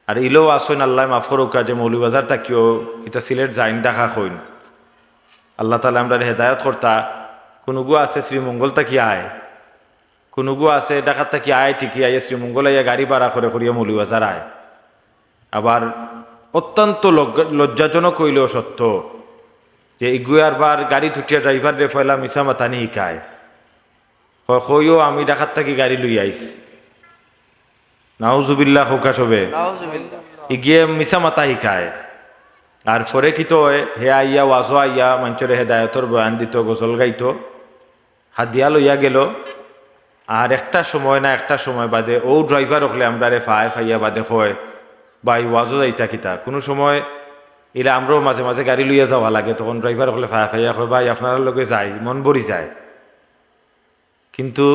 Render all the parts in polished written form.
আর ইলেও আসইন আল্লাহ মাফ করুকা যে মৌলবাজার তাকিও এটা সিলেট যাইন দেখা হইন আল্লাহ তালা আমরা হেদায়ত কর্তা কোনগু আছে শ্রীমঙ্গল তাকি আয় কোনগু আছে ডাকাত তাকি আয় ঠিকই আইয়া শ্রীমঙ্গল আইয়া গাড়ি ভাড়া করে করিয়া মৌলবাজার আয়। আবার অত্যন্ত লজ্জাজনক হইলেও সত্য যে ইগুয়ার বার গাড়ি থুটিয়া ড্রাইভার রে ফয়লা মিশা মাতানি শিকায় কইও আমি ডাকাত থাকি গাড়ি লই আইস নাউজুবিল্লাহ হোকা সবে ইগিয়ে মিশা মাতা শিকায়। আর পরে কি তো হে আইয়া ওয়াজো আইয়া মঞ্চরে হেদায়তর বয়ান দিত গজল গাইত হাদিয়া লইয়া গেল। আর একটা সময় না একটা সময় বাদে ও ড্রাইভার হলে আমরা রে ফাইয়া বাদে হয় বাই ওয়াজো যাইতা কিতা কোনো সময় এরা আমরাও মাঝে মাঝে গাড়ি লইয়া যাওয়া লাগে তখন ড্রাইভার হলে ফাইয়া হয় ভাই আপনার লগে যাই মন ভরি যায়। কিন্তু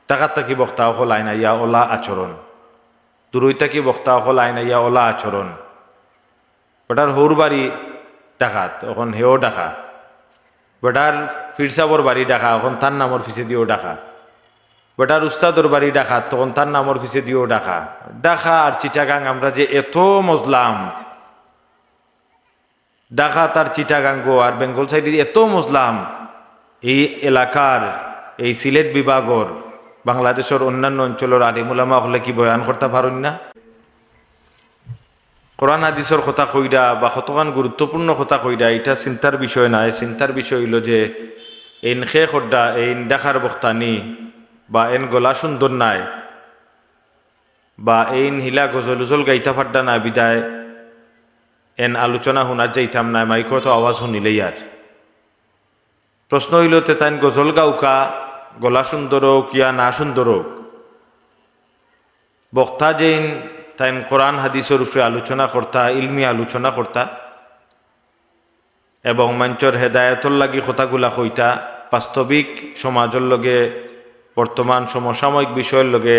টাকার তাকি বক্তা হল আইন আইয়া ওলা আচরণ দূরই তাকি বক্তা হল আইন আইয়া ওলা আচরণ বেটার হৌর বাড়ি ডাকাত এখন হেও ডাকা বেটার ফিরসাবর বাড়ি ডাকা এখন তার নামর ফিসে দিয়েও ডাকা বেটার উস্তাদর বাড়ি ডাকাত তখন তার নামর ফিসে দিয়েও ডাকা ডাকা আর চিটাগাং আমরা যে এত মজলাম ডাকাত আর চিটাগাঙ্গ আর বেঙ্গল সাইডে এত মজলাম এই এলাকার এই সিলেট বিভাগর বাংলাদেশের অন্যান্য অঞ্চলের আলিমুলামা হলে কি বয়ান করতে পারেন না কোরআন হাদিসের কথা কইরা বা কতখান গুরুত্বপূর্ণ কথা কইরা এটা চিন্তার বিষয় নাই। চিন্তার বিষয় হইল যে এন খে খড্ডা এন দেখার বক্তানি বা এন গলা সুন্দর নাই বা এইন হিলা গজল উজল গাইতা ফাড্ডা না বিদায় এন আলোচনা শোনার যাইতাম নাই মাইকর তো আওয়াজ শুনিলেই আর প্রশ্ন হইল তে তাইন গজল গাউকা গলা সুন্দর হোক ইয়া না সুন্দর হোক বক্তা যেইন তাইন কোরআন হাদিসের উপরে আলোচনা করতা ইলমি আলোচনা করতা এবং মঞ্চর হেদায়তর লাগি কথাগুলা কইতা বাস্তবিক সমাজের লগে বর্তমান সমসাময়িক বিষয়ের লগে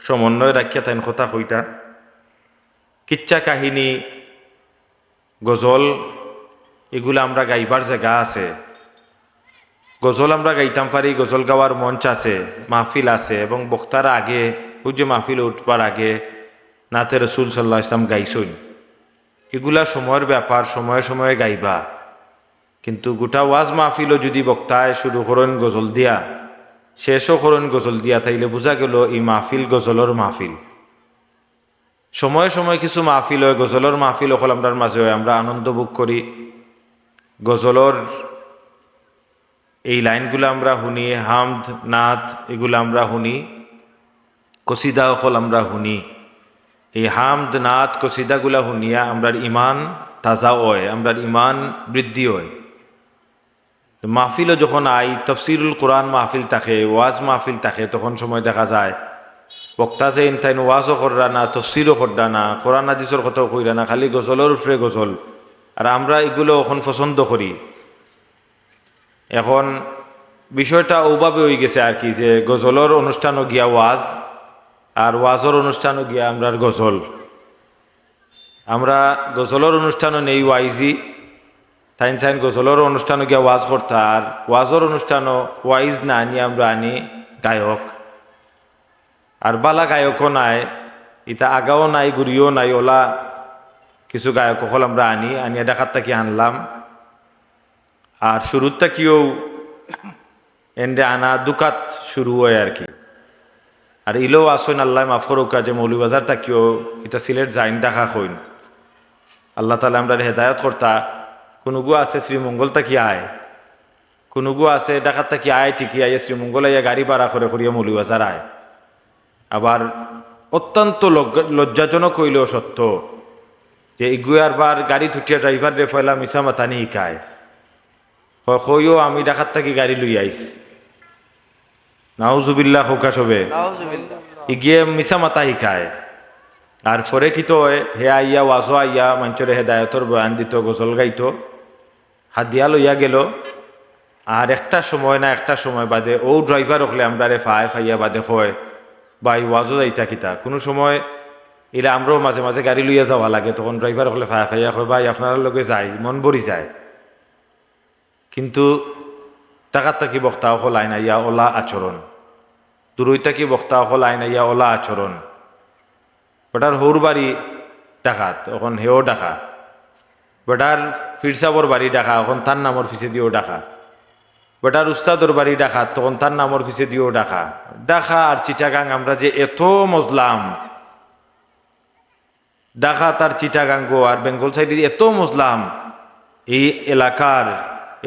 সমন্বয় রাখিয়া তাইন কথা কইতা কিচ্ছা কাহিনী গজল এগুলো আমরা গাইবার জায়গা আছে গজল আমরা গাইতাম পারি গজল গাওয়ার মঞ্চ আছে মাহফিল আছে এবং বক্তারা আগে ওই যে মাহফিল উঠবার আগে নাতে রসুল সাল্লাহ ইসলাম গাইছইন এগুলা সময়ের ব্যাপার সময়ে সময়ে গাইবা কিন্তু গোটা ওয়াজ মাহফিলও যদি বক্তায় শুরু করেন গজল দিয়া শেষও করেন গজল দিয়া তাইলে বোঝা গেল এই মাহফিল গজলর মাহফিল। সময়ে সময়ে কিছু মাহফিল হয় গজলর মাহফিল অকল আমরার মাঝে হয় আমরা আনন্দ ভোগ করি গজলর এই লাইনগুলো আমরা শুনি হামদ নাত এগুলো আমরা শুনি কসিদা অকল আমরা শুনি এই হামদ নাত কসিদাগুলা শুনিয়া আমরার ইমান তাজা হয় আমরার ইমান বৃদ্ধি হয়। মাহফিলও যখন আই তফসিরুল কোরআন মাহফিল থাকে ওয়াজ মাহফিল থাকে তখন সময় দেখা যায় বক্তা যে ইনতাইন ওয়াজও কররা না তফসিরও কররা না কোরআন হাদিসের কথাও কইরা না খালি গজলের উপরে গজল আর আমরা এগুলো এখন পছন্দ করি। এখন বিষয়টা ওভাবে হয়ে গেছে আর কি যে গজলের অনুষ্ঠানও গিয়া ওয়াজ আর ওয়াজের অনুষ্ঠানও গিয়া আমরার গজল আমরা গজলের অনুষ্ঠানও নেই ওয়াইজি তাইন সাইন গজলের অনুষ্ঠানও গিয়া ওয়াজ করতা আর ওয়াজের অনুষ্ঠানও ওয়াইজ না আনি আমরা আনি গায়ক আর বালা গায়কও নাই ইটা আগাও নাই গুড়িও নাই ওলা কিছু গায়ক হল আমরা আনিয়া ডাকাত তাকি আনলাম আর শুরুর তাকিও এন্ডে আনা দুকাত শুরু হয় আর কি। আর ইলেও আসইন আল্লাহ মাফ করুকা যে মৌলবাজার তাকিও এটা সিলেট যাইন দেখা হইন আল্লাহ তালা আমরা হেদায়ত কর্তা কোনগু আছে শ্রীমঙ্গল তাকি আয় কোনগু আছে ডাকাত তাকি আয় ঠিকই আইয়া শ্রীমঙ্গল আইয়া গাড়ি ভাড়া করে করিয়া মৌলবাজার আয়। আবার অত্যন্ত লজ্জাজনক হইলেও সত্য যে ইগুয়ার বার গাড়ি থুটিয়া ড্রাইভার রে ফয়লা মিশা মাতানি শিকায় কইও আমি ডাকাত থাকি গাড়ি লই আইস নাউজুবিল্লাহ হোকা সবে ইগিয়ে মিশা মাতা শিকায়। আর পরে কি তো হে আইয়া ওয়াজো আইয়া মঞ্চরে হেদায়তর বয়ান দিত গজল গাইত হাদিয়া লইয়া গেল। আর একটা সময় না একটা সময় বাদে ও ড্রাইভার হলে আমরা রে ফাইয়া বাদে হয় বাই ওয়াজও যাইতা কিতা কোনো সময় এরা আমরাও মাঝে মাঝে গাড়ি লইয়া যাওয়া লাগে তখন ড্রাইভার হলে ফাইয়া হয় ভাই আপনার লগে যাই মন ভরি যায়। কিন্তু টাকার তাকি বক্তা হল আইন আইয়া ওলা আচরণ দূরই তাকি বক্তা হল আইন আইয়া ওলা আচরণ বেটার হৌর বাড়ি ডাকাত, এখন হেও ডাকা। বেটার ফিরসাবর বাড়ি ডাকা, এখন তার নামর পিছে দিয়েও ডাকা। বেটার উস্তাদর বাড়ি ডাকাত, তখন তার নামর পিছে দিয়েও ডাকা। ডাকা আর চিটাগাং আমরা যে এত মজলাম, ডাকাত আর চিটাগাঙ্গ আর বেঙ্গল সাইডে এত মজলাম, এই এলাকার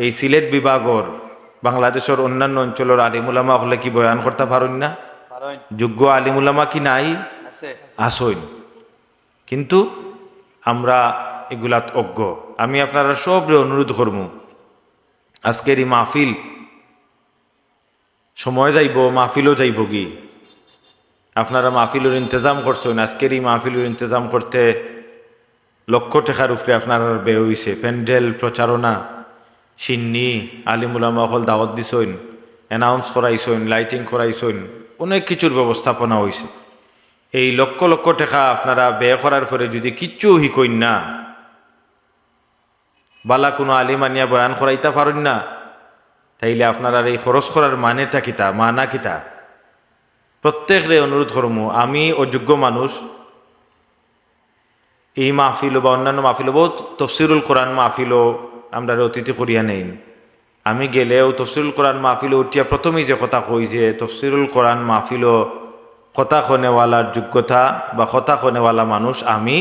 এই সিলেট বিভাগর বাংলাদেশের অন্যান্য অঞ্চলের আলিমুলামা হলে কি বয়ান করতে পারেন না? যোগ্য আলিমুলামা কি নাই? আসইন, কিন্তু আমরা এগুলাত অজ্ঞ। আমি আপনারা সবরে অনুরোধ করবো, আজকের এই মাহফিল সময় যাইব, মাহফিলও যাইব কি, আপনারা মাহফিলের ইন্তজাম করছেন। আজকের এই মাহফিলের ইন্তজাম করতে লক্ষ টাকার উপরে আপনার ব্যয় হয়েছে। প্যান্ডেল, প্রচারণা, সিন্নি, আলিমুলামা হল দাওয়াত দিছেন, অ্যানাউন্স করাইছেন, লাইটিং করাইছেন, অনেক কিছুর ব্যবস্থাপনা হয়েছে। এই লক্ষ লক্ষ টাকা আপনারা ব্যয় করার পরে যদি কিচ্ছু হিকইন না, বালা কোনো আলিম আনিয়া বয়ান করাইতে পারেন না, তাইলে আপনারা এই খরচ করার মানেটা কিতা, মানা কিতা? প্রত্যেকরে অনুরোধ করবো, আমি অযোগ্য মানুষ, এই মাহফিল বা অন্যান্য মাহফিল বহুত তফসিরুল কোরআন মাহফিলও আমরা অতিথি করিয়া নেই। আমি গেলেও তফসিরুল কোরআন মাহফিল উঠিয়া প্রথমেই যে কথা কই যে তফসিরুল কোরআন মাহফিলও কথা খনেওয়ালার যোগ্যতা বা কথা খনেওয়ালা মানুষ আমি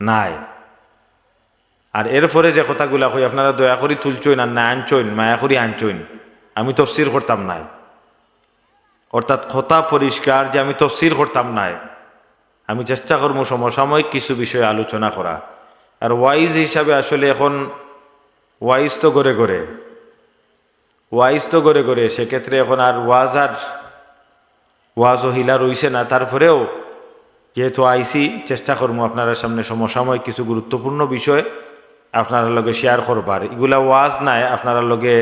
নাই। আর এরপরে যে কথাগুলা কই আপনারা দয়া করি তুলছইন আর না আনছইন, মায়া করি আনছইন, আমি তফসির করতাম নাই। অর্থাৎ কথা পরিষ্কার যে আমি তফসির করতাম নাই। আমি চেষ্টা করবো সমসাময়িক কিছু বিষয়ে আলোচনা করা। আর ওয়াইজ হিসাবে আসলে এখন ওয়াইজ তো গড়ে গড়ে, ওয়াইজ তো গড়ে গড়ে, সেক্ষেত্রে এখন আর ওয়াজও হিলা রইছে না। তারপরেও যেহেতু আইসি, চেষ্টা করবো আপনারা সামনে সমসাময়িক কিছু গুরুত্বপূর্ণ বিষয় আপনারা লগে শেয়ার করবার। এগুলা ওয়াজ নাই, আপনারা লগে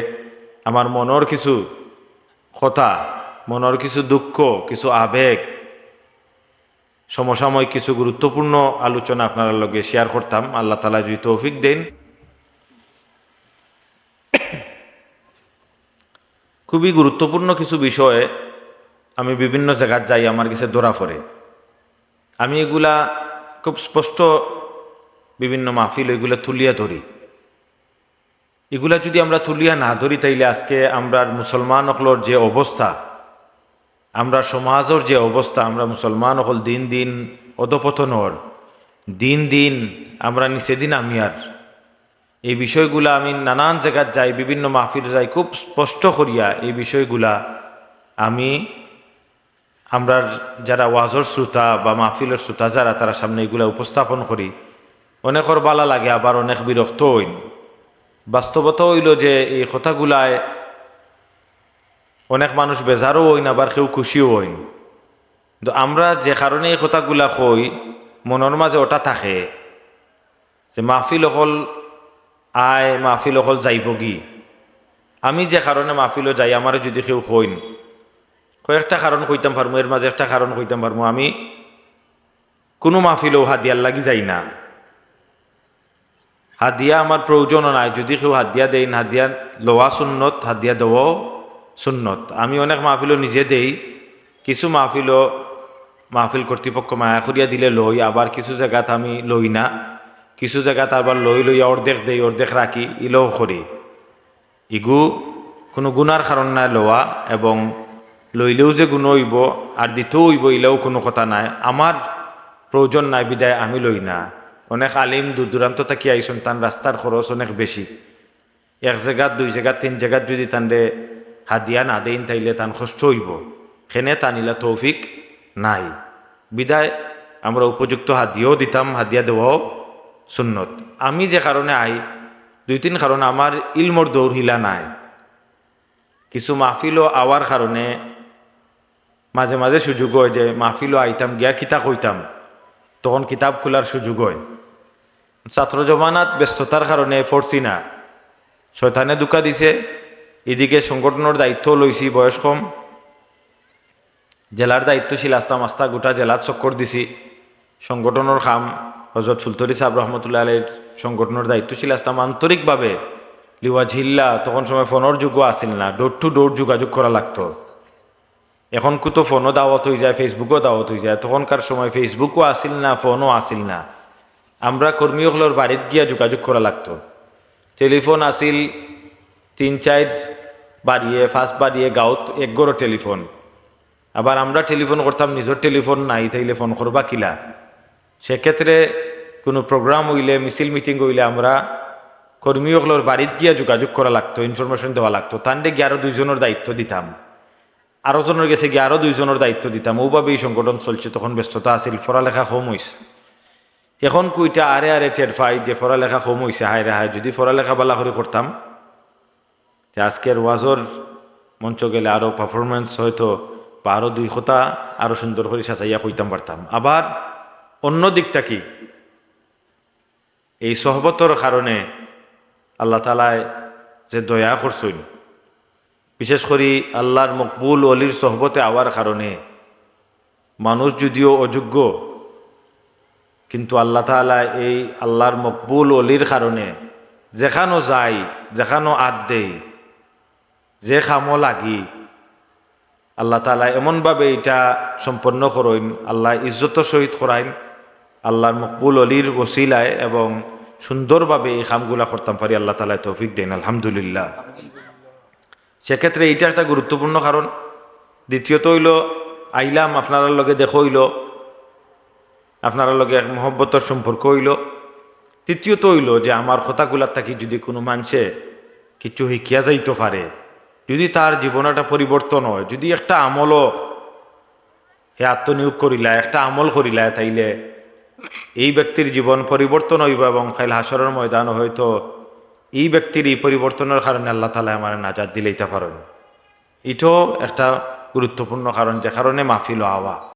আমার মনের কিছু কথা, মনের কিছু দুঃখ, কিছু আবেগ, সমসাময়িক কিছু গুরুত্বপূর্ণ আলোচনা আপনারা লগে শেয়ার করতাম। আল্লাহ তাআলা যদি তৌফিক দেন। খুবই গুরুত্বপূর্ণ কিছু বিষয়ে আমি বিভিন্ন জায়গায় যাই, আমার কাছে ধরা পড়ে। আমি এগুলা খুব স্পষ্ট বিভিন্ন মাহফিল এগুলা তুলিয়া ধরি। এগুলা যদি আমরা তুলিয়া না ধরি, তাইলে আজকে আমরা মুসলমান হকলর যে অবস্থা, আমরা সমাজের যে অবস্থা, আমরা মুসলমান হল দিন দিন অধপতনর, দিন দিন আমরা নিচে দিন আমি আর এই বিষয়গুলা আমি নানান জায়গায় যাই, বিভিন্ন মাহফিল যাই, খুব স্পষ্ট করিয়া এই বিষয়গুলা আমরা যারা ওয়াজর শ্রোতা বা মাহফিলের শ্রোতা যারা, তারা সামনে এগুলা উপস্থাপন করি। অনেকের বালা লাগে, আবার অনেক বিরক্ত হইন। বাস্তবতা হইল যে এই কথাগুলায় অনেক মানুষ বেজারও হইন, আবার কেউ খুশিও হইন। কিন্তু আমরা যে কারণে এই কথাগুলা কই, মনের মাঝে ওটা থাকে যে মাহফিল হল আয়, মাহফিল হল যাইব কি। আমি যে কারণে মাহফিলও যাই, আমার যদি কেউ কইন, কয়েকটা কারণ কইতাম পারবো, এর মাঝে একটা কারণ কইতাম পারবো, আমি কোনো মাহফিলও হাদিয়ার লাগি যাই না। হাদিয়া আমার প্রয়োজনও নাই। যদি কেউ হাদিয়া দেন, হাদিয়া লওয়া সুন্নত, হাদিয়া দেওয়াও সুন্নত। আমি অনেক মাহফিলও নিজে দেই, কিছু মাহফিল কর্তৃপক্ষ মায়া করিয়া দিলে লই, আবার কিছু জায়গাত আমি লই না, কিছু জায়গাত আবার লইয়া অর্ধেক দেই, অর্ধেক রাখি, ইলেও করি। ইগু কোনো গুনার কারণ নাই লওয়া, এবং লইলেও যে গুণ হইব আর দিতেও হইব ইলেও কোনো কথা নাই। আমার প্রয়োজন নাই বিদায় আমি লই না। অনেক আলিম দূর দূরান্ত থাকি আইসন, তান রাস্তার খরচ অনেক বেশি। এক জায়গাত, দুই জায়গাত, তিন জায়গাত যদি তানরে হাদিয়া না দেন, তাইলে তান কষ্ট হইব। সেনে তানিলা তৌফিক নাই, বিদায় আমরা উপযুক্ত হাদিয়াও দিতাম, হাদিয়া দেওয়াও সুন্নত। আমি যে কারণে আই, দুই তিন কারণ, আমার ইলমর দৌড় হিলা নাই। কিছু মাহফিলও আওয়ার কারণে মাঝে মাঝে সুযোগ হয় যে মাহফিলও আইতাম, গিয়া কিতাব হইতাম, তখন কিতাব খোলার সুযোগ হয়। ছাত্র জমানাত ব্যস্ততার কারণে পড়ছি না, শয়তানে দুকা দিছে। এদিকে সংগঠনের দায়িত্ব লইছি, বয়স কম, জেলার দায়িত্বশীল আসতাম, আস্তা গোটা জেলার চক্কর দিছি। সংগঠনের কাম হজরত ফুলতরি সাহেব রহমতুল্লাহ আলাইহির সংগঠনের দায়িত্বশীল আসতাম আন্তরিকভাবে, লিওয়া ঝিল্লা। তখন সময় ফোনের যুগও আসিল না, ডোর টু ডোর যোগাযোগ করা লাগতো। এখন কুতো ফোনও দাওয়াত হয়ে যায়, ফেসবুকও দাওয়াত হয়ে যায়। তখনকার সময় ফেসবুকও আসিল না, ফোনও আসিল না। আমরা কর্মীসকলের বাড়িত গিয়া যোগাযোগ করা লাগতো। টেলিফোন আসিল 3-4 বাড়িয়ে 5 বাড়িয়ে গাঁৱত এক গড় টেলিফোন। আবার আমরা টেলিফোন করতাম, নিজের টেলিফোন নাই, তাইলে ফোন করবা কিলা। সেক্ষেত্রে কোনো প্রোগ্রাম হইলে, মিছিল মিটিং হইলে আমরা কর্মীসকলের বাড়িত গিয়া যোগাযোগ করা লাগতো, ইনফরমেশন দেওয়া লাগতো। তান্ডে গিয়ে আরো 2 জনের দায়িত্ব দিতাম, আরো জনের গেছে গিয়ে আরো 2 জনের দায়িত্ব দিতাম। ওভাবে এই সংগঠন চলছে। তখন ব্যস্ততা আছিল, পড়ালেখা কম হয়েছে। এখন কুইটা আরে আরে টের পাই যে পড়ালেখা কম হয়েছে। হায় রে হায়, যদি পড়ালেখা বালা করে করতাম আজকের ওয়াজর মঞ্চ গেলে আরো পারফরমেন্স হয়তো বা আরো 2 কথা আরো সুন্দর করে সাজাইয়া কইতাম পারতাম। আবার অন্য দিকটা কি, এই সহবতর কারণে আল্লাহ তাআলায় যে দয়া করছেন, বিশেষ করে আল্লাহর মকবুল অলির সহবতে আওয়ার কারণে মানুষ যদিও অযোগ্য, কিন্তু আল্লাহ তাআলা এই আল্লাহর মকবুল অলির কারণে যেখানো যাই, যেখানো আদ দেই, যে খামো লাগি, আল্লাহ তাআলা এমনভাবে এটা সম্পন্ন করেন, আল্লাহ ইজ্জত সহিত করাইন আল্লাহর মকবুল অলির ওসিলায়, এবং সুন্দরভাবে এই কামগুলা করতাম পারি। আল্লাহ তাআলা তৌফিক দেন, আলহামদুলিল্লাহ। সেক্ষেত্রে এইটা একটা গুরুত্বপূর্ণ কারণ। দ্বিতীয়ত হইল, আইলাম আপনার লগে দেখো হইল, আপনার লগে এক মহব্বতর সম্পর্ক হইল। তৃতীয়ত হইল যে আমার কথাগুলার থাকি যদি কোনো মানুষে কিছু শিখিয়া যাইতে পারে, যদি তার জীবন একটা পরিবর্তন হয়, যদি একটা আমলও হে আত্মনিয়োগ করিলা, একটা আমল করিলা, তাইলে এই ব্যক্তির জীবন পরিবর্তন হইব, এবং খাইল হাসরের ময়দান হয়তো এই ব্যক্তির এই পরিবর্তনের কারণে আল্লাহ তাআলা আমার নাজাত দিলেইতে পারেন। এটাও একটা গুরুত্বপূর্ণ কারণ, যে কারণে মাহফিল হওয়া।